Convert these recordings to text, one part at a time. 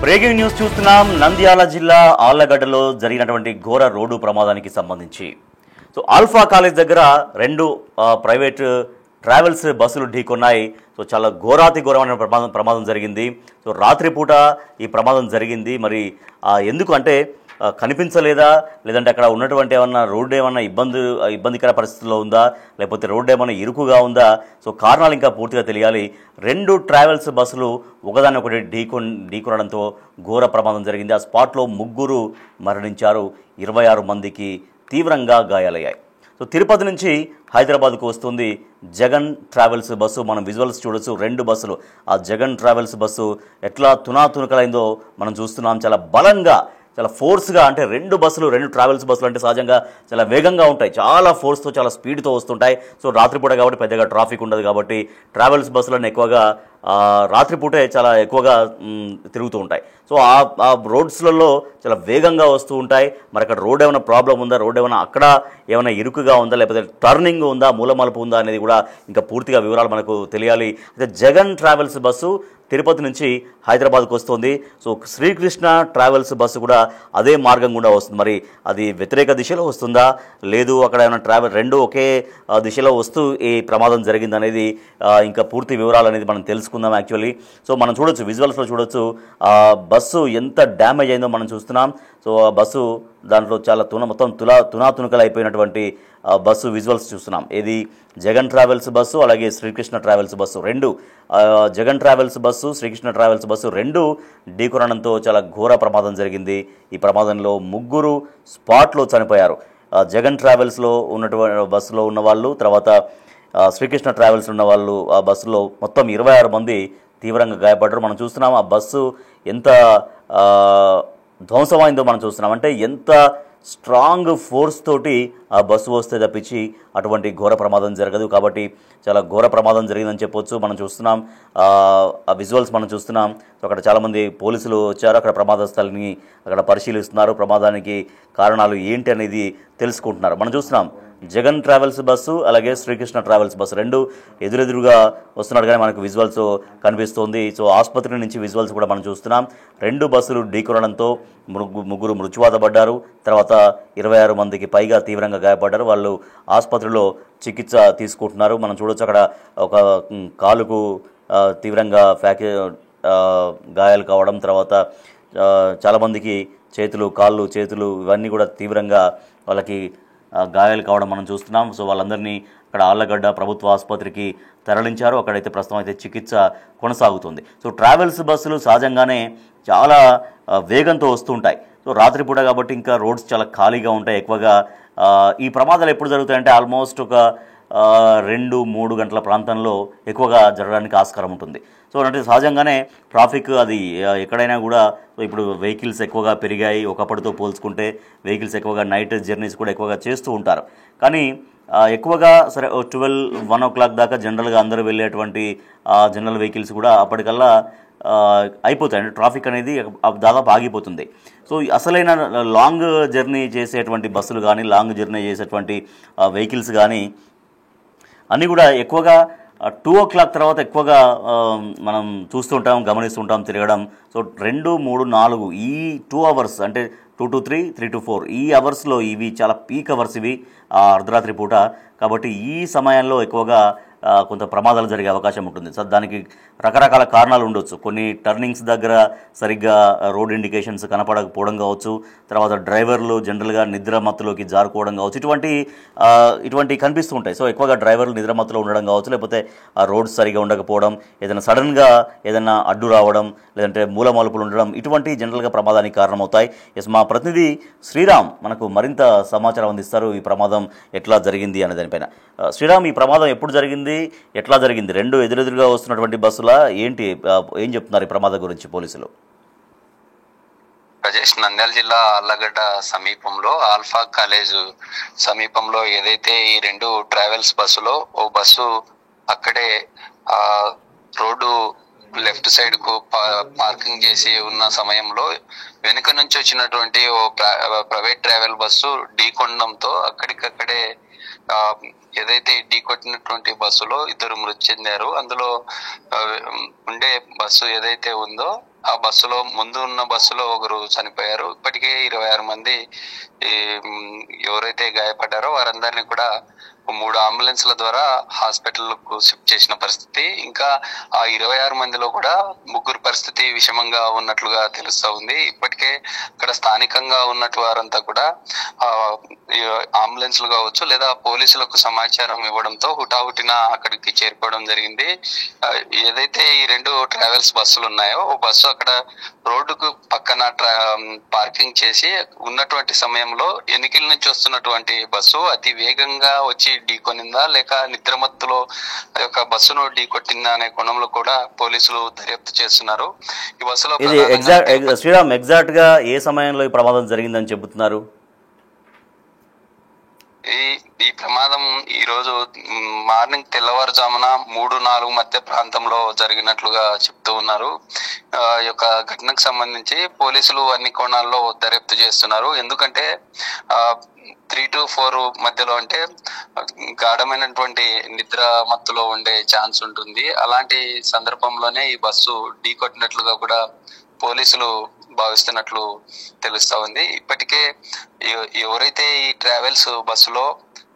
Breaking news చూస్తున్నాం. నంద్యాల జిల్లా ఆళ్లగడ్డలో జరిగినటువంటి ఘోర రోడ్డు ప్రమాదానికి సంబంధించి ఆల్ఫా కాలేజ్ దగ్గర రెండు ప్రైవేట్ ట్రావెల్స్ బస్సులు ఢీకొన్నాయి. చాలా ఘోరమైన ప్రమాదం జరిగింది. రాత్రిపూట ఈ ప్రమాదం జరిగింది. మరి ఎందుకు అంటే కనిపించలేదా, లేదంటే అక్కడ ఉన్నటువంటి ఏమన్నా రోడ్డు ఏమన్నా ఇబ్బందికర పరిస్థితుల్లో ఉందా, లేకపోతే రోడ్డు ఏమన్నా ఇరుకుగా ఉందా? కారణాలు ఇంకా పూర్తిగా తెలియాలి. రెండు ట్రావెల్స్ బస్సులు ఒకదాని ఒకటి ఢీకొనడంతో ఘోర ప్రమాదం జరిగింది. ఆ స్పాట్లో 3 మరణించారు, 26 మందికి తీవ్రంగా గాయాలయ్యాయి. తిరుపతి నుంచి హైదరాబాద్కు వస్తుంది జగన్ ట్రావెల్స్ బస్సు. మనం విజువల్స్ చూడొచ్చు. 2 బస్సులు. ఆ జగన్ ట్రావెల్స్ బస్సు ఎట్లా తునాతునకలైందో మనం చూస్తున్నాం. చాలా బలంగా, చాలా ఫోర్స్గా, అంటే 2 ట్రావెల్స్ బస్సులు అంటే సహజంగా చాలా వేగంగా ఉంటాయి, చాలా ఫోర్స్తో, చాలా స్పీడ్తో వస్తుంటాయి. రాత్రిపూట కాబట్టి పెద్దగా ట్రాఫిక్ ఉండదు కాబట్టి ట్రావెల్స్ బస్సులన్నీ ఎక్కువగా రాత్రిపూటే చాలా ఎక్కువగా తిరుగుతూ ఉంటాయి. ఆ రోడ్స్లలో చాలా వేగంగా వస్తూ ఉంటాయి. మరి అక్కడ రోడ్ ఏమైనా ప్రాబ్లం ఉందా, రోడ్ ఏమైనా అక్కడ ఏమైనా ఇరుకుగా ఉందా, లేకపోతే టర్నింగ్ ఉందా, మూలమలుపు ఉందా అనేది కూడా ఇంకా పూర్తిగా వివరాలు మనకు తెలియాలి. అయితే జగన్ ట్రావెల్స్ బస్సు తిరుపతి నుంచి హైదరాబాద్కు వస్తుంది. శ్రీకృష్ణ ట్రావెల్స్ బస్సు కూడా అదే మార్గం గుండా వస్తుంది. మరి అది వ్యతిరేక దిశలో వస్తుందా, లేదు అక్కడ ఏమైనా రెండు ఒకే దిశలో వస్తూ ఈ ప్రమాదం జరిగింది అనేది ఇంకా పూర్తి వివరాలు అనేది మనం తెలుసుకుందాం. యాక్చువల్లీ మనం చూడొచ్చు, విజువల్స్లో చూడొచ్చు బస్సు ఎంత డ్యామేజ్ అయిందో మనం చూస్తున్నాం. ఆ బస్సు దాంట్లో చాలా మొత్తం తునాతునకలు అయిపోయినటువంటి బస్సు విజువల్స్ చూస్తున్నాం. ఇది జగన్ ట్రావెల్స్ బస్సు, అలాగే Srikrishna travels bus. Jagan travels bus, Srikrishna travels bus ఢీకొనడంతో చాలా ఘోర ప్రమాదం జరిగింది. ఈ ప్రమాదంలో 3 స్పాట్లో చనిపోయారు. జగన్ ట్రావెల్స్లో ఉన్నటువంటి బస్సులో ఉన్న వాళ్ళు, తర్వాత శ్రీకృష్ణ ట్రావెల్స్ ఉన్న వాళ్ళు, ఆ బస్సులో మొత్తం 26 మంది తీవ్రంగా గాయపడ్డారు. మనం చూస్తున్నాం ఆ బస్సు ఎంత ధ్వంసమైందో మనం చూస్తున్నాం. అంటే ఎంత స్ట్రాంగ్ ఫోర్స్ తోటి ఆ బస్సు వస్తే తప్పించి అటువంటి ఘోర ప్రమాదం జరగదు. కాబట్టి చాలా ఘోర ప్రమాదం జరిగిందని చెప్పొచ్చు. మనం చూస్తున్నాం ఆ విజువల్స్ మనం చూస్తున్నాం. అక్కడ చాలామంది పోలీసులు వచ్చారు, అక్కడ ప్రమాద స్థలిని అక్కడ పరిశీలిస్తున్నారు. ప్రమాదానికి కారణాలు ఏంటి అనేది తెలుసుకుంటున్నారు. మనం చూస్తున్నాం జగన్ ట్రావెల్స్ బస్సు, అలాగే శ్రీకృష్ణ ట్రావెల్స్ బస్సు 2 ఎదురెదురుగా వస్తున్నట్టుగానే మనకు విజువల్స్ కనిపిస్తుంది. ఆసుపత్రి నుంచి విజువల్స్ కూడా మనం చూస్తున్నాం. 2 బస్సులు ఢీకొనడంతో 3 మృత్యువాత పడ్డారు. తర్వాత 26 మందికి పైగా తీవ్రంగా గాయపడ్డారు. వాళ్ళు ఆసుపత్రిలో చికిత్స తీసుకుంటున్నారు. మనం చూడొచ్చు అక్కడ ఒక కాలుకు తీవ్రంగా గాయాలు కావడం, తర్వాత చాలామందికి కాళ్ళు చేతులు ఇవన్నీ కూడా తీవ్రంగా వాళ్ళకి గాయాలు కావడం మనం చూస్తున్నాం. వాళ్ళందరినీ అక్కడ ఆళ్లగడ్డ ప్రభుత్వ ఆసుపత్రికి తరలించారు. అక్కడైతే ప్రస్తుతం అయితే చికిత్స కొనసాగుతుంది. ట్రావెల్స్ బస్సులు సహజంగానే చాలా వేగంతో వస్తుంటాయి. రాత్రిపూట కాబట్టి ఇంకా రోడ్స్ చాలా ఖాళీగా ఉంటాయి. ఎక్కువగా ఈ ప్రమాదాలు ఎప్పుడు జరుగుతాయంటే ఆల్మోస్ట్ ఒక 2-3 గంటల ప్రాంతంలో ఎక్కువగా జరగడానికి ఆస్కారం ఉంటుంది. అంటే సహజంగానే ట్రాఫిక్ అది ఎక్కడైనా కూడా ఇప్పుడు వెహికల్స్ ఎక్కువగా పెరిగాయి. ఒకప్పటితో పోల్చుకుంటే వెహికల్స్ ఎక్కువగా నైట్ జర్నీస్ కూడా ఎక్కువగా చేస్తూ ఉంటారు. కానీ ఎక్కువగా సరే 12-1 o'clock దాకా జనరల్గా అందరూ వెళ్ళేటువంటి జనరల్ వెహికల్స్ కూడా అప్పటికల్లా అయిపోతాయి. అంటే ట్రాఫిక్ అనేది దాదాపు ఆగిపోతుంది. అసలైన లాంగ్ జర్నీ చేసేటువంటి బస్సులు కానీ, లాంగ్ జర్నీ చేసేటువంటి వెహికల్స్ కానీ అన్నీ కూడా ఎక్కువగా 2 o'clock తర్వాత ఎక్కువగా మనం చూస్తుంటాం, గమనిస్తుంటాం తిరగడం. 2, 3, 4 ఈ 2 hours అంటే 2 to 3, 3 to 4 ఈ అవర్స్లో ఇవి చాలా పీక్ అవర్స్ ఇవి అర్ధరాత్రి పూట. కాబట్టి ఈ సమయంలో ఎక్కువగా కొంత ప్రమాదాలు జరిగే అవకాశం ఉంటుంది. దానికి రకరకాల కారణాలు ఉండొచ్చు. కొన్ని టర్నింగ్స్ దగ్గర సరిగ్గా రోడ్ ఇండికేషన్స్ కనపడకపోవడం కావచ్చు, తర్వాత డ్రైవర్లు జనరల్గా నిద్రమత్తులోకి జారుకోవడం కావచ్చు, ఇటువంటి కనిపిస్తూ ఉంటాయి. ఎక్కువగా డ్రైవర్లు నిద్రమత్తులో ఉండడం కావచ్చు, లేకపోతే ఆ రోడ్స్ సరిగా ఉండకపోవడం, ఏదైనా సడన్గా ఏదైనా అడ్డు రావడం, లేదంటే మూలమలుపులు ఉండడం, ఇటువంటి జనరల్గా ప్రమాదానికి కారణమవుతాయి. మా ప్రతినిధి శ్రీరామ్ మనకు మరింత సమాచారం అందిస్తారు ఈ ప్రమాదం ఎట్లా జరిగింది అనే దానిపైన. శ్రీరామ్, ఈ ప్రమాదం ఎప్పుడు జరిగింది, ఎట్లా జరిగింది? 2 ఎదురెదురుగా వస్తున్నటువంటి బస్సులా ఏం చెప్తున్నారు ఈ ప్రమాదం గురించి పోలీసులు? రాజేష్, నంద్యాల జిల్లా ఆళ్లగడ్డ సమీపంలో ఆల్ఫా కాలేజ్ సమీపంలో ఏదైతే ఈ 2 ట్రావెల్స్ బస్సులో ఓ బస్సు అక్కడే రోడ్డు లెఫ్ట్ సైడ్ కు పార్కింగ్ చేసి ఉన్న సమయంలో వెనుక నుంచి వచ్చినటువంటి ఓ ప్రైవేట్ ట్రావెల్ బస్సు ఢీకొనడంతో అక్కడికక్కడే ఏదైతే ఢీకొట్టినటువంటి బస్సులో 2 మృతి చెందారు. అందులో ఉండే బస్సు ఏదైతే ఉందో ఆ బస్సులో ముందు ఉన్న బస్సులో ఒకరు చనిపోయారు. ఇప్పటికే 26 మంది ఈ, ఎవరైతే గాయపడ్డారో వారందరినీ కూడా 3 అంబులెన్స్ల ద్వారా హాస్పిటల్ కు షిఫ్ట్ చేసిన పరిస్థితి. ఇంకా ఆ 26 మందిలో కూడా 3 పరిస్థితి విషమంగా ఉన్నట్లుగా తెలుస్తా ఉంది. ఇప్పటికే అక్కడ స్థానికంగా ఉన్నట్టు వారంతా కూడా ఆ అంబులెన్స్లు కావచ్చు లేదా పోలీసులకు సమాచారం ఇవ్వడంతో హుటాహుటిన అక్కడికి చేరుకోవడం జరిగింది. ఏదైతే ఈ 2 ట్రావెల్స్ బస్సులు ఉన్నాయో ఓ బస్సు అక్కడ రోడ్డుకు పక్కన పార్కింగ్ చేసి ఉన్నటువంటి సమయంలో ఎన్నికల నుంచి వస్తున్నటువంటి బస్సు అతి వేగంగా వచ్చి ఢీకొనిందా లేక నిద్రమత్తులో యొక్క బస్సును ఢీకొట్టిందా అనే కోణంలో కూడా పోలీసులు దర్యాప్తు చేస్తున్నారు. ఈ బస్సులో శ్రీరామ్ ఎగ్జాక్ట్ గా ఏ సమయంలో ఈ ప్రమాదం జరిగిందని చెబుతున్నారు? ఈ ప్రమాదం ఈ రోజు మార్నింగ్ తెల్లవారుజామున 3-4 మధ్య ప్రాంతంలో జరిగినట్లుగా చెప్తూ ఉన్నారు. ఈ యొక్క ఘటనకు సంబంధించి పోలీసులు అన్ని కోణాల్లో దర్యాప్తు చేస్తున్నారు. ఎందుకంటే 3 to 4 మధ్యలో అంటే గాఢమైనటువంటి నిద్ర మత్తులో ఉండే ఛాన్స్ ఉంటుంది. అలాంటి సందర్భంలోనే ఈ బస్సు ఢీకొట్టినట్లుగా కూడా పోలీసులు భావిస్తున్నట్లు తెలుస్తా ఉంది. ఇప్పటికే ఎవరైతే ఈ ట్రావెల్స్ బస్సులో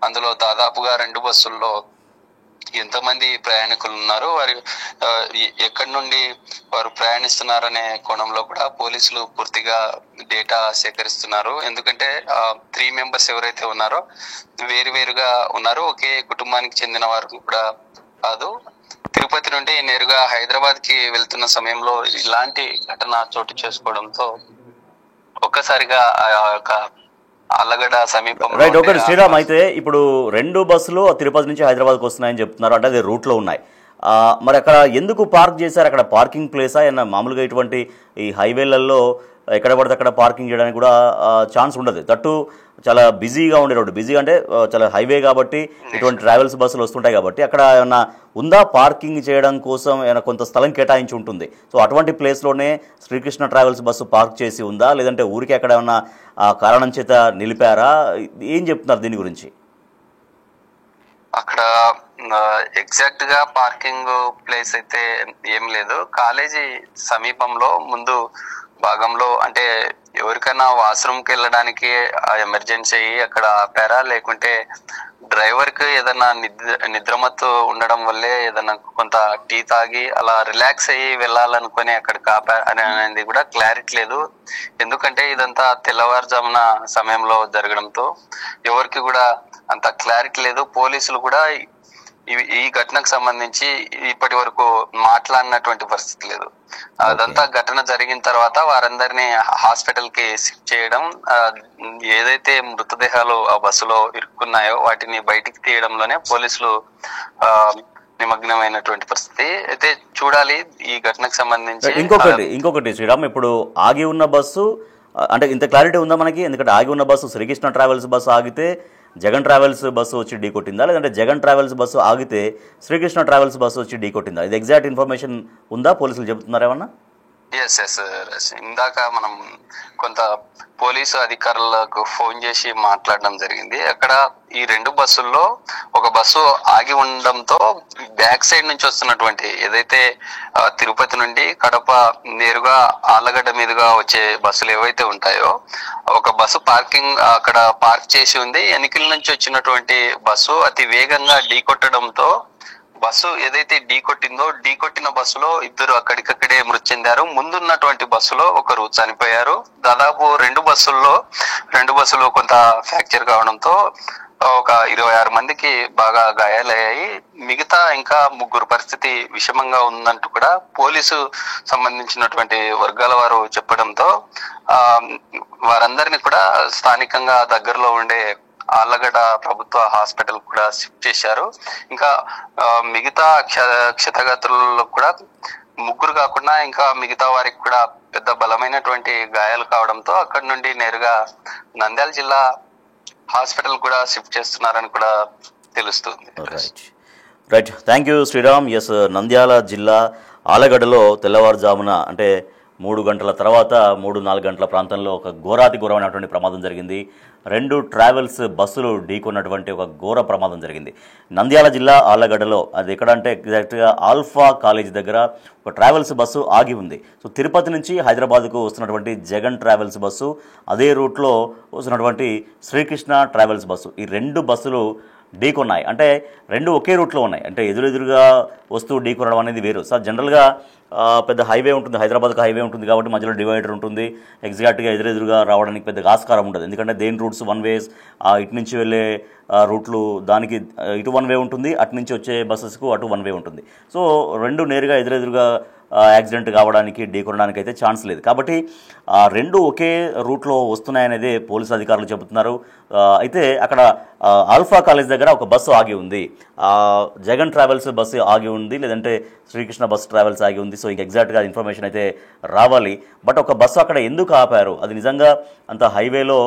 అందులో దాదాపుగా 2 బస్సుల్లో ఎంతమంది ప్రయాణికులు ఉన్నారు, వారి ఎక్కడి నుండి వారు ప్రయాణిస్తున్నారనే కోణంలో కూడా పోలీసులు పూర్తిగా డేటా సేకరిస్తున్నారు. ఎందుకంటే 3 మెంబర్స్ ఎవరైతే ఉన్నారో వేరువేరుగా ఉన్నారు, ఒకే కుటుంబానికి చెందిన వారు కూడా కాదు. తిరుపతి నుండి నేరుగా హైదరాబాద్ కి వెళ్తున్న సమయంలో ఇలాంటి ఘటన చోటు చేసుకోవడంతో ఒక్కసారిగా ఆ యొక్క ఆళ్లగడ్డ సమీపం. రైట్, ఒకటి శ్రీరామ్, అయితే ఇప్పుడు 2 బస్సులు తిరుపతి నుంచి హైదరాబాద్కి వస్తున్నాయని చెప్తున్నారు, అంటే అది రూట్లో ఉన్నాయి. మరి అక్కడ ఎందుకు పార్క్ చేశారు? అక్కడ పార్కింగ్ ప్లేసా? ఏమన్నా మామూలుగా ఇటువంటి ఈ హైవేలలో ఎక్కడ పడితే అక్కడ పార్కింగ్ చేయడానికి కూడా ఛాన్స్ ఉండదు. తట్టు చాలా బిజీగా ఉండే రోడ్డు, బిజీగా అంటే చాలా హైవే కాబట్టి ఇటువంటి ట్రావెల్స్ బస్సులు వస్తుంటాయి కాబట్టి అక్కడ ఏమన్నా ఉందా పార్కింగ్ చేయడం కోసం? ఏమైనా కొంత స్థలం కేటాయించి ఉంటుంది. సో అటువంటి ప్లేస్లోనే శ్రీకృష్ణ ట్రావెల్స్ బస్సు పార్క్ చేసి ఉందా, లేదంటే ఊరికి అక్కడ ఏమన్నా కారణం చేత నిలిపారా? ఏం చెప్తున్నారు దీని గురించి? అక్కడ ఎగ్జాక్ట్ గా పార్కింగ్ ప్లేస్ అయితే ఏం లేదు. కాలేజీ సమీపంలో ముందు భాగంలో అంటే ఎవరికైనా వాష్రూమ్ కి వెళ్ళడానికి ఎమర్జెన్సీ అక్కడ ఆపారా, లేకుంటే డ్రైవర్ కి ఏదైనా నిద్రమత్తు ఉండడం వల్లే ఏదైనా కొంత టీ తాగి అలా రిలాక్స్ అయ్యి వెళ్ళాలనుకుని అక్కడికి అనేది కూడా క్లారిటీ లేదు. ఎందుకంటే ఇదంతా తెల్లవారుజామున సమయంలో జరగడంతో ఎవరికి కూడా అంత క్లారిటీ లేదు. పోలీసులు కూడా ఈ ఘటనకు సంబంధించి ఇప్పటి వరకు మాట్లాడినటువంటి పరిస్థితి లేదు. అదంతా ఘటన జరిగిన తర్వాత వారందరినీ హాస్పిటల్ కి షిఫ్ట్ చేయడం, ఏదైతే మృతదేహాలు ఆ బస్సులో ఇరుక్కున్నాయో వాటిని బయటికి తీయడంలోనే పోలీసులు నిమగ్నమైనటువంటి పరిస్థితి. అయితే చూడాలి ఈ ఘటనకు సంబంధించి. ఇంకొకటి శ్రీరామ్, ఇప్పుడు ఆగి ఉన్న బస్సు అంటే ఇంత క్లారిటీ ఉందా మనకి? ఎందుకంటే ఆగి ఉన్న బస్సు శ్రీకృష్ణ ట్రావెల్స్ బస్సు ఆగితే జగన్ ట్రావెల్స్ బస్సు వచ్చి ఢీకొట్టిందా, లేదంటే జగన్ ట్రావెల్స్ బస్సు ఆగితే శ్రీకృష్ణ ట్రావెల్స్ బస్సు వచ్చి ఢీకొట్టిందా? ఇది ఎగ్జాక్ట్ ఇన్ఫర్మేషన్ ఉందా? పోలీసులు చెబుతున్నారు ఏమన్నా? ఎస్ ఇందాక మనం కొంత పోలీసు అధికారులకు ఫోన్ చేసి మాట్లాడడం జరిగింది. అక్కడ ఈ 2 బస్సుల్లో ఒక బస్సు ఆగి ఉండడంతో బ్యాక్ సైడ్ నుంచి వస్తున్నటువంటి ఏదైతే తిరుపతి నుండి కడప నేరుగా ఆళ్లగడ్డ మీదుగా వచ్చే బస్సులు ఏవైతే ఉంటాయో ఒక బస్సు అక్కడ పార్క్ చేసి ఉంది. ఎన్నికల నుంచి వచ్చినటువంటి బస్సు అతి వేగంగా ఢీకొట్టడంతో బస్సు ఏదైతే ఢీకొట్టిన బస్సులో 2 అక్కడికక్కడే మృతి చెందారు. ముందున్నటువంటి బస్సులో ఒకరు చనిపోయారు. దాదాపు 2 బస్సులు కొంత ఫ్రాక్చర్ కావడంతో ఒక 26 మందికి బాగా గాయాలయ్యాయి. మిగతా ఇంకా 3 పరిస్థితి విషమంగా ఉందంటూ కూడా పోలీసు సంబంధించినటువంటి వర్గాల వారు చెప్పడంతో వారందరినీ కూడా స్థానికంగా దగ్గరలో ఉండే ఆళ్లగడ్డ ప్రభుత్వ హాస్పిటల్ కూడా షిఫ్ట్ చేశారు. ఇంకా మిగతా క్షతగాత్రులలో కూడా 3 కాకుండా ఇంకా మిగతా వారికి కూడా పెద్ద బలమైనటువంటి గాయాలు కావడంతో అక్కడి నుండి నేరుగా నంద్యాల జిల్లా హాస్పిటల్ కూడా షిఫ్ట్ చేస్తున్నారని కూడా తెలుస్తుంది. Right, thank you Sriram. Yes, Nandyal జిల్లా ఆళ్లగడ్డలో తెల్లవారుజామున అంటే 3 గంటల తర్వాత 3-4 గంటల ప్రాంతంలో ఒక ఘోరాతి ఘోరమైనటువంటి ప్రమాదం జరిగింది. 2 ట్రావెల్స్ బస్సులు ఢీకొన్నటువంటి ఒక ఘోర ప్రమాదం జరిగింది నంద్యాల జిల్లా ఆళ్లగడ్డలో. అది ఎక్కడంటే ఎగ్జాక్ట్గా ఆల్ఫా కాలేజ్ దగ్గర ఒక ట్రావెల్స్ బస్సు ఆగి ఉంది. సో తిరుపతి నుంచి హైదరాబాద్కు వస్తున్నటువంటి జగన్ ట్రావెల్స్ బస్సు, అదే రూట్లో వస్తున్నటువంటి శ్రీకృష్ణ ట్రావెల్స్ బస్సు, ఈ 2 బస్సులు ఢీకొన్నాయి. అంటే 2 ఒకే రూట్లో ఉన్నాయి. అంటే ఎదురెదురుగా వస్తూ ఢీకొనడం అనేది వేరు. సార్ జనరల్గా పెద్ద హైవే ఉంటుంది, హైదరాబాద్కి హైవే ఉంటుంది కాబట్టి మధ్యలో డివైడర్ ఉంటుంది. ఎగ్జాక్ట్గా ఎదురెదురుగా రావడానికి పెద్దగా ఆస్కారం ఉండదు. ఎందుకంటే దేని రూట్స్ వన్ వేస్, ఇటు నుంచి వెళ్ళే రూట్లు దానికి ఇటు వన్ వే ఉంటుంది, అటు నుంచి వచ్చే బస్సెస్కు అటు వన్ వే ఉంటుంది. సో 2 నేరుగా ఎదురెదురుగా యాక్సిడెంట్ కావడానికి ఢీకొనడానికి అయితే ఛాన్స్ లేదు. కాబట్టి 2 ఒకే రూట్లో వస్తున్నాయనేది పోలీసు అధికారులు చెబుతున్నారు. అయితే అక్కడ ఆల్ఫా కాలేజ్ దగ్గర ఒక బస్సు ఆగి ఉంది, జగన్ ట్రావెల్స్ బస్సు ఆగి ఉంది, లేదంటే శ్రీకృష్ణ బస్ ట్రావెల్స్ ఆగి ఉంది. సో ఇంక ఎగ్జాక్ట్గా ఇన్ఫర్మేషన్ అయితే రావాలి. బట్ ఒక బస్సు అక్కడ ఎందుకు ఆపారు, అది నిజంగా అంత హైవేలో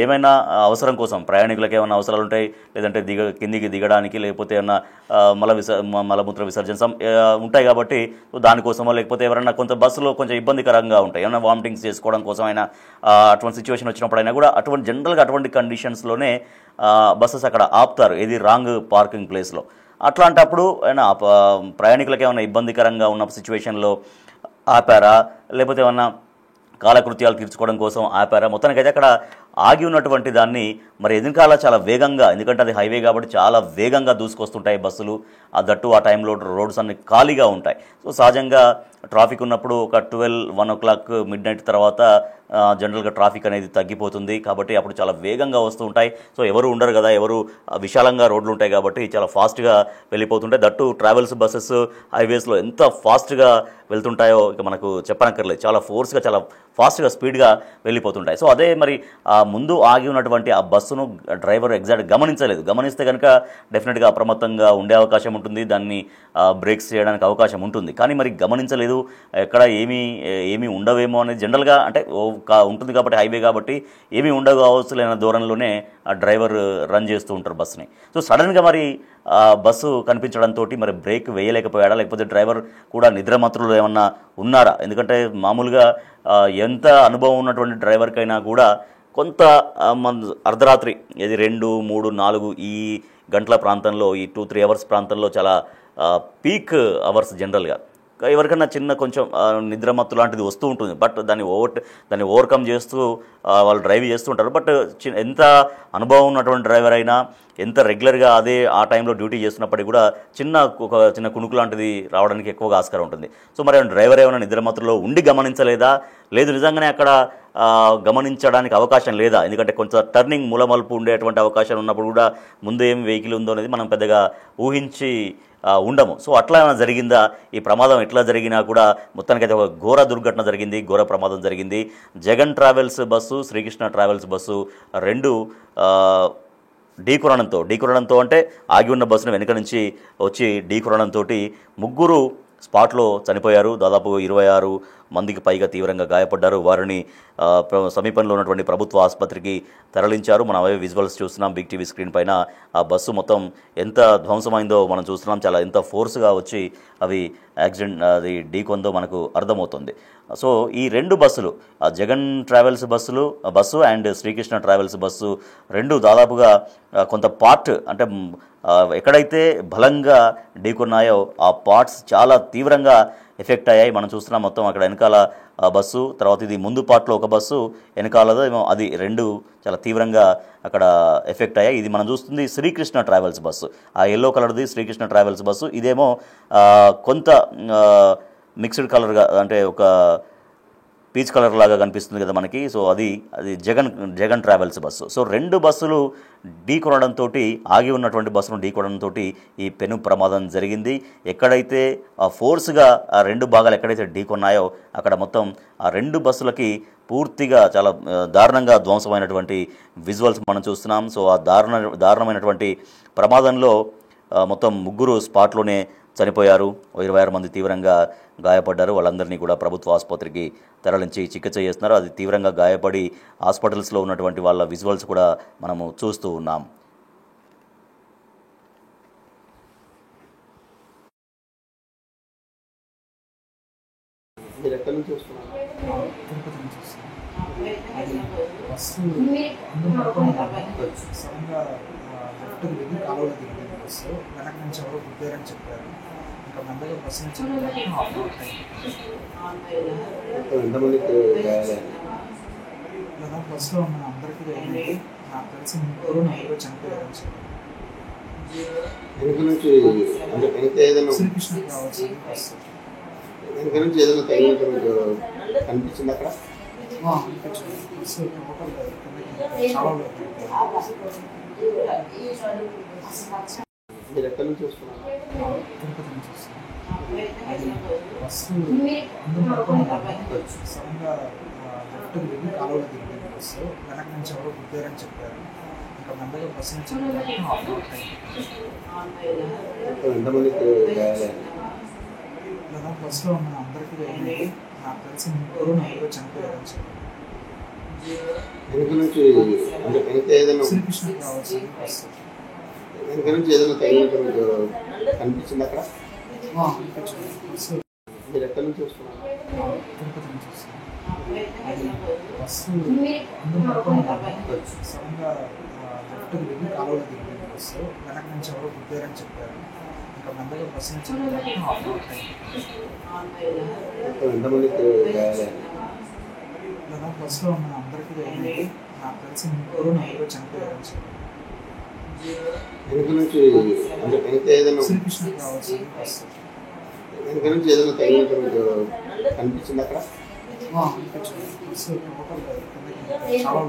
ఏమైనా అవసరం కోసం ప్రయాణికులకు ఏమైనా అవసరాలు ఉంటాయి, లేదంటే కిందికి దిగడానికి, లేకపోతే ఏమన్నా మలమూత్ర విసర్జన ఉంటాయి కాబట్టి దానికోసమో, లేకపోతే ఎవరైనా కొంత బస్సులో కొంచెం ఇబ్బందికరంగా ఉంటాయి, ఏమైనా వామిటింగ్స్ చేసుకోవడం కోసమైనా అటువంటి సిచ్యువేషన్ వచ్చినప్పుడైనా కూడా అటువంటి జనరల్గా అటువంటి కండిషన్స్లోనే బస్సెస్ అక్కడ ఆపుతారు, ఇది రాంగ్ పార్కింగ్ ప్లేస్లో. అట్లాంటప్పుడు ఏమైనా ప్రయాణికులకు ఏమైనా ఇబ్బందికరంగా ఉన్న సిచ్యువేషన్లో ఆపారా, లేకపోతే ఏమన్నా కాలకృత్యాలు తీర్చుకోవడం కోసం ఆపారా? మొత్తానికైతే అక్కడ ఆగి ఉన్నటువంటి దాన్ని మరి ఎదురుకాల చాలా వేగంగా, ఎందుకంటే అది హైవే కాబట్టి చాలా వేగంగా దూసుకొస్తుంటాయి బస్సులు. ఆ దట్టు ఆ టైంలో రోడ్స్ అన్ని ఖాళీగా ఉంటాయి. సో సహజంగా ట్రాఫిక్ ఉన్నప్పుడు ఒక 12-1 o'clock మిడ్ నైట్ తర్వాత జనరల్గా ట్రాఫిక్ అనేది తగ్గిపోతుంది. కాబట్టి అప్పుడు చాలా వేగంగా వస్తూ ఉంటాయి. సో ఎవరు ఉండరు కదా, ఎవరు విశాలంగా రోడ్లు ఉంటాయి కాబట్టి చాలా ఫాస్ట్గా వెళ్ళిపోతుంటాయి. దట్టు ట్రావెల్స్ బస్సెస్ హైవేస్లో ఎంత ఫాస్ట్గా వెళ్తుంటాయో ఇక మనకు చెప్పనక్కర్లేదు. చాలా ఫోర్స్గా, చాలా ఫాస్ట్గా, స్పీడ్గా వెళ్ళిపోతుంటాయి. సో అదే మరి ముందు ఆగి ఉన్నటువంటి ఆ బస్సును డ్రైవర్ ఎగ్జాక్ట్ గమనించలేదు. గమనిస్తే కనుక డెఫినెట్గా అప్రమత్తంగా ఉండే అవకాశం ఉంటుంది, దాన్ని బ్రేక్స్ చేయడానికి అవకాశం ఉంటుంది. కానీ మరి గమనించలేదు, ఎక్కడ ఏమీ ఉండవేమో అనేది జనరల్గా అంటే ఉంటుంది కాబట్టి హైవే కాబట్టి ఏమీ ఉండవు కావచ్చు లేని దూరంలోనే ఆ డ్రైవర్ రన్ చేస్తూ ఉంటారు బస్సుని. సో సడన్గా మరి బస్సు కనిపించడంతో మరి బ్రేక్ వేయలేకపోయాడా, లేకపోతే డ్రైవర్ కూడా నిద్రమత్తులు ఏమన్నా ఉన్నారా? ఎందుకంటే మామూలుగా ఎంత అనుభవం ఉన్నటువంటి డ్రైవర్కైనా కూడా కొంత అర్ధరాత్రి ఇది 2, 3, 4 ఈ గంటల ప్రాంతంలో, ఈ 2-3 అవర్స్ ప్రాంతంలో చాలా పీక్ అవర్స్ జనరల్గా. ఎవరికైనా చిన్న కొంచెం నిద్రమత్తు లాంటిది వస్తూ ఉంటుంది. బట్ దాన్ని ఓవర్కమ్ చేస్తూ వాళ్ళు డ్రైవ్ చేస్తూ ఉంటారు. బట్ ఎంత అనుభవం ఉన్నటువంటి డ్రైవర్ అయినా, ఎంత రెగ్యులర్గా ఆ టైంలో డ్యూటీ చేస్తున్నప్పటికీ కూడా ఒక చిన్న కుణుకు లాంటిది రావడానికి ఎక్కువగా ఆస్కారం ఉంటుంది. సో మరి డ్రైవర్ ఏమైనా నిద్రమత్తులో ఉండి గమనించలేదా, లేదు నిజంగానే అక్కడ గమనించడానికి అవకాశం లేదా? ఎందుకంటే కొంచెం టర్నింగ్ మూలమలుపు ఉండేటువంటి అవకాశం ఉన్నప్పుడు కూడా ముందు ఏం వెహికల్ ఉందో అనేది మనం పెద్దగా ఊహించి ఉండము. సో అట్లా ఏమైనా జరిగిందా? ఈ ప్రమాదం ఎట్లా జరిగినా కూడా మొత్తానికైతే ఒక ఘోర దుర్ఘటన జరిగింది, ఘోర ప్రమాదం జరిగింది. Jagan travels bus, Srikrishna travels bus 2 ఢీకొనడంతో అంటే ఆగి ఉన్న బస్సును వెనుక నుంచి వచ్చి ఢీకొనడంతో 3 స్పాట్లో చనిపోయారు. దాదాపు 26 మందికి పైగా తీవ్రంగా గాయపడ్డారు. వారిని సమీపంలో ఉన్నటువంటి ప్రభుత్వ ఆసుపత్రికి తరలించారు. మనం అవే విజువల్స్ చూస్తున్నాం బిగ్ టీవీ స్క్రీన్ పైన. ఆ బస్సు మొత్తం ఎంత ధ్వంసమైందో మనం చూస్తున్నాం. చాలా ఎంత ఫోర్స్గా వచ్చి అవి అది ఢీకొందో మనకు అర్థమవుతుంది. సో ఈ 2 బస్సులు, Jagan travels bus and Srikrishna travels bus 2 దాదాపుగా కొంత పార్ట్ అంటే ఎక్కడైతే బలంగా ఢీకొన్నాయో ఆ పార్ట్స్ చాలా తీవ్రంగా ఎఫెక్ట్ అయ్యాయి. మనం చూస్తున్నాం మొత్తం అక్కడ వెనకాల బస్సు, తర్వాత ఇది ముందు పార్ట్లో ఒక బస్సు, వెనకాలదో ఏమో అది 2 చాలా తీవ్రంగా అక్కడ ఎఫెక్ట్ అయ్యాయి. ఇది మనం చూస్తుంది శ్రీకృష్ణ ట్రావెల్స్ బస్సు, ఆ ఎల్లో కలర్ది శ్రీకృష్ణ ట్రావెల్స్ బస్సు. ఇదేమో కొంత మిక్స్డ్ కలర్గా అంటే ఒక పీచ్ కలర్ లాగా కనిపిస్తుంది కదా మనకి. సో అది జగన్ ట్రావెల్స్ బస్సు. సో 2 బస్సులు ఢీకొనడంతో, ఆగి ఉన్నటువంటి బస్సును ఢీకొనడంతో ఈ పెను ప్రమాదం జరిగింది. ఎక్కడైతే ఫోర్స్గా ఆ 2 భాగాలు ఎక్కడైతే ఢీకొన్నాయో అక్కడ మొత్తం ఆ 2 బస్సులకి పూర్తిగా చాలా దారుణంగా ధ్వంసమైనటువంటి విజువల్స్ మనం చూస్తున్నాం. సో ఆ దారుణమైనటువంటి ప్రమాదంలో మొత్తం 3 స్పాట్లోనే చనిపోయారు. 26 మంది తీవ్రంగా గాయపడ్డారు. వాళ్ళందరినీ కూడా ప్రభుత్వ ఆసుపత్రికి తరలించి చికిత్స చేస్తున్నారు. అది తీవ్రంగా గాయపడి హాస్పిటల్స్లో ఉన్నటువంటి వాళ్ళ విజువల్స్ కూడా మనము చూస్తూ ఉన్నాం. మీరు ఎక్కడి నుంచి వస్తున్నారు? బస్సు అందరూ పడుకున్నారు. సడన్గా లెఫ్ట్కి వెళ్ళి కాలువలో దిగిపోయింది బస్సు. వెనక నుంచి ఎవరో గుద్దారని చెప్పారు. ఇంకా మందగా బస్సు నుంచి హాఫ్ అవర్ టైం లేదా బస్సులో ఉన్న అందరికీ అయింది. నాకు తెలిసి ముగ్గురు నలుగురు చనిపోయారని చెప్పారు. శ్రీకృష్ణ కావచ్చు బస్సు కనిపించింది అక్కడ బస్సు టోటల్ చాలా మీరు ఎక్కడి నుంచి వస్తున్నారు? తిరుపతి నుంచి వస్తుంది. బస్సు అందరూ పడుకున్నారు. సడన్గా లెఫ్ట్కి వెళ్ళి కాలువలో దిగిపోయింది బస్సు. వెనక నుంచి ఎవరో గుద్దారని చెప్పారు. ఇంకా మందగా బస్సు నుంచి హాఫ్ అవర్ టైం ఎంతమందికి గాయాలయ్యాయి? లేదా బస్సులో ఉన్న అందరికీ అయింది. నాకు తెలిసి ముగ్గురు నలుగురు చనిపోయారని చెప్పారు. వెనక నుంచి ఏదైనా శ్రీకృష్ణ కావచ్చు బస్సు వెనక నుంచి ఏదైనా తగిలినట్టు కనిపించింది అక్కడ? బస్సు మీరు ఎక్కడి నుంచి వస్తున్నారు? తిరుపతి నుంచి వస్తుంది. బస్సు అందరూ పడుకున్నారు. సడన్గా లెఫ్ట్కి వెళ్ళి కాలువలో దిగిపోయింది బస్సు. వెనక నుంచి ఎవరో గుద్దారని చెప్పారు. ఇంకా మందగా బస్సు నుంచి హాఫ్ అవర్ టైం ఎంతమందికి గాయాలయ్యాయి? లేదా బస్సులో ఉన్న అందరికీ అయింది. నాకు తెలిసి ముగ్గురు నలుగురు చనిపోయారని చెప్పారు. వెనక నుంచి ఏదైనా శ్రీకృష్ణ కావచ్చు బస్సు వెనక నుంచి ఏదైనా తగిలినట్టు కనిపించింది అక్కడ? బస్సు టోటల్ చాలా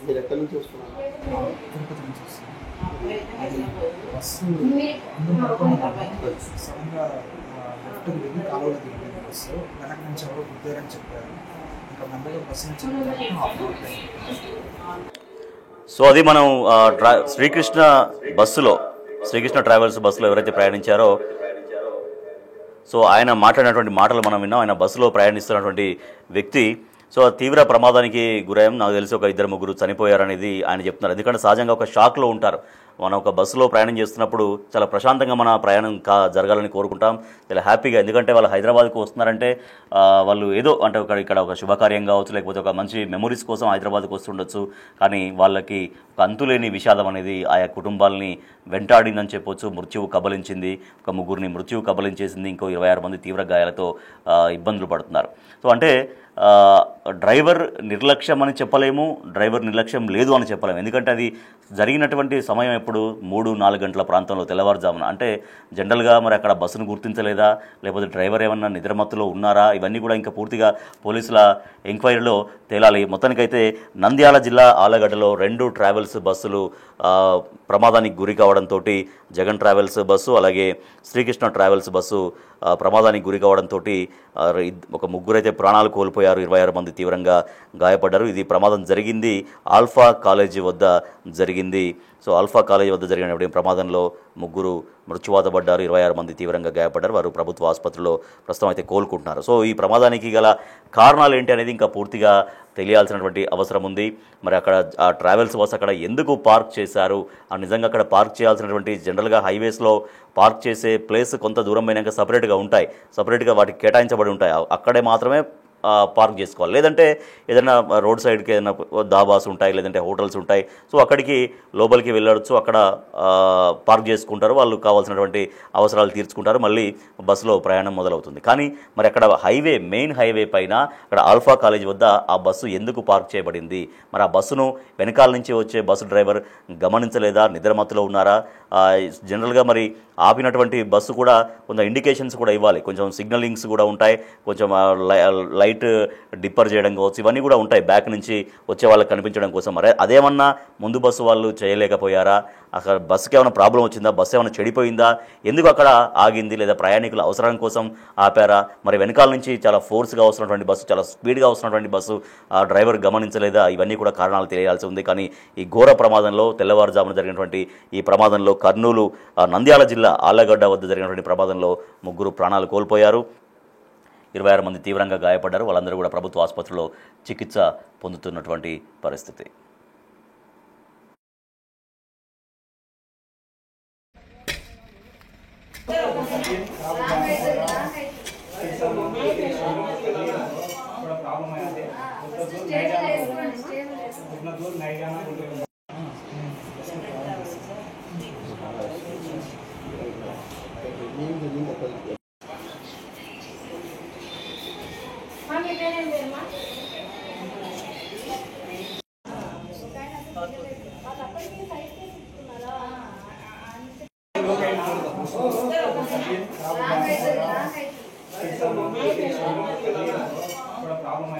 మీరు ఎక్కడి నుంచి వస్తున్నారు? తిరుపతి నుంచి వస్తుంది. బస్సు అందరూ పడుకున్నారు. సడన్గా లెఫ్ట్కి వెళ్ళి కాలువలో దిగిపోయింది బస్సు. వెనక నుంచి ఎవరో గుద్దారని చెప్పారు. ఇంకా మందగా బస్సు నుంచి హాఫ్ అవర్ టైం సో అది మనం శ్రీకృష్ణ బస్సులో శ్రీకృష్ణ ట్రావెల్స్ బస్సులో ఎవరైతే ప్రయాణించారో సో ఆయన మాట్లాడినటువంటి మాటలు మనం విన్నాం. ఆయన బస్సులో ప్రయాణిస్తున్నటువంటి వ్యక్తి సో తీవ్ర ప్రమాదానికి గురయ్యాం. నాకు తెలిసి ఒక ఇద్దరు ముగ్గురు చనిపోయారనేది ఆయన చెప్తున్నారు. ఎందుకంటే సహజంగా ఒక షాక్లో ఉంటారు. మనం ఒక బస్సులో ప్రయాణం చేస్తున్నప్పుడు చాలా ప్రశాంతంగా మన ప్రయాణం జరగాలని కోరుకుంటాం, చాలా హ్యాపీగా. ఎందుకంటే వాళ్ళు హైదరాబాద్కు వస్తున్నారంటే వాళ్ళు ఏదో అంటే ఇక్కడ ఒక శుభకార్యం కావచ్చు, లేకపోతే ఒక మంచి మెమొరీస్ కోసం హైదరాబాద్కు వస్తుండొచ్చు. కానీ వాళ్ళకి ఒక అంతులేని విషాదం అనేది ఆయా కుటుంబాలని వెంటాడిందని చెప్పొచ్చు. మృత్యువు కబలించింది, ఒక ముగ్గురిని మృత్యువు కబలించేసింది, ఇంకో 26 మంది తీవ్ర గాయాలతో ఇబ్బందులు పడుతున్నారు. సో అంటే డ్రైవర్ నిర్లక్ష్యం అని చెప్పలేము, డ్రైవర్ నిర్లక్ష్యం లేదు అని చెప్పలేము. ఎందుకంటే అది జరిగినటువంటి సమయం ఎప్పుడు 3-4 గంటల ప్రాంతంలో తెల్లవారుజామున. అంటే జనరల్గా మరి అక్కడ బస్సును గుర్తించలేదా, లేకపోతే డ్రైవర్ ఏమన్నా నిద్రమత్తులో ఉన్నారా, ఇవన్నీ కూడా ఇంకా పూర్తిగా పోలీసుల ఎంక్వైరీలో తేలాలి. మొత్తానికైతే నంద్యాల జిల్లా ఆలగడ్డలో 2 ట్రావెల్స్ బస్సులు ప్రమాదానికి గురి కావడంతో జగన్ ట్రావెల్స్ బస్సు అలాగే శ్రీకృష్ణ ట్రావెల్స్ బస్సు ప్రమాదానికి గురి కావడంతో ఒక ముగ్గురైతే ప్రాణాలు కోల్పోయారు, 26 మంది తీవ్రంగా గాయపడ్డారు. ఇది ప్రమాదం జరిగింది ఆల్ఫా కాలేజీ వద్ద జరిగింది. సో ఆల్ఫా కాలేజీ వద్ద జరిగిన ప్రమాదంలో ముగ్గురు మృత్యువాత పడ్డారు, 26 మంది తీవ్రంగా గాయపడ్డారు. వారు ప్రభుత్వ ఆసుపత్రిలో ప్రస్తుతం అయితే కోలుకుంటున్నారు. సో ఈ ప్రమాదానికి గల కారణాలు ఏంటి అనేది ఇంకా పూర్తిగా తెలియాల్సినటువంటి అవసరం ఉంది. మరి అక్కడ ఆ ట్రావెల్స్ బస్ అక్కడ ఎందుకు పార్క్ చేశారు, నిజంగా అక్కడ పార్క్ చేయాల్సినటువంటి జనరల్గా హైవేస్లో పార్క్ చేసే ప్లేస్ కొంత దూరం పోయినాక సపరేట్గా వాటికి కేటాయించబడి ఉంటాయి. అక్కడే మాత్రమే పార్క్ చేసుకోవాలి. లేదంటే ఏదైనా రోడ్ సైడ్కి ఏదైనా దాబాస్ ఉంటాయి, లేదంటే హోటల్స్ ఉంటాయి. సో అక్కడికి లోపలికి వెళ్ళవచ్చు, అక్కడ పార్క్ చేసుకుంటారు, వాళ్ళు కావాల్సినటువంటి అవసరాలు తీర్చుకుంటారు, మళ్ళీ బస్సులో ప్రయాణం మొదలవుతుంది. కానీ మరి అక్కడ మెయిన్ హైవే పైన అక్కడ ఆల్ఫా కాలేజ్ వద్ద ఆ బస్సు ఎందుకు పార్క్ చేయబడింది? మరి ఆ బస్సును వెనకాల నుంచి వచ్చే బస్సు డ్రైవర్ గమనించలేదా, నిద్రమత్తులో ఉన్నారా? జనరల్గా మరి ఆపినటువంటి బస్సు కూడా కొంత ఇండికేషన్స్ కూడా ఇవ్వాలి, కొంచెం సిగ్నలింగ్స్ కూడా ఉంటాయి, కొంచెం లైట్ డిప్పర్ చేయడం కావచ్చు, ఇవన్నీ కూడా ఉంటాయి బ్యాక్ నుంచి వచ్చే వాళ్ళకి కనిపించడం కోసం. మరి అదేమన్నా ముందు బస్సు వాళ్ళు చేయలేకపోయారా? అక్కడ బస్సుకి ఏమైనా ప్రాబ్లం వచ్చిందా, బస్సు ఏమైనా చెడిపోయిందా, ఎందుకు అక్కడ ఆగింది, లేదా ప్రయాణికుల అవసరం కోసం ఆపారా? మరి వెనకాల నుంచి చాలా ఫోర్స్గా వస్తున్నటువంటి బస్సు, చాలా స్పీడ్గా వస్తున్నటువంటి బస్సు డ్రైవర్ గమనించలేదా? ఇవన్నీ కూడా కారణాలు తెలియాల్సి ఉంది. కానీ ఈ ఘోర ప్రమాదంలో తెల్లవారుజామున జరిగినటువంటి ఈ ప్రమాదంలో కర్నూలు నంద్యాల జిల్లా ఆళ్లగడ్డ వద్ద జరిగినటువంటి ప్రమాదంలో ముగ్గురు ప్రాణాలు కోల్పోయారు, 26 మంది తీవ్రంగా గాయపడ్డారు. వాళ్ళందరూ కూడా ప్రభుత్వ ఆసుపత్రిలో చికిత్స పొందుతున్నటువంటి పరిస్థితి. ప్రాబ్లం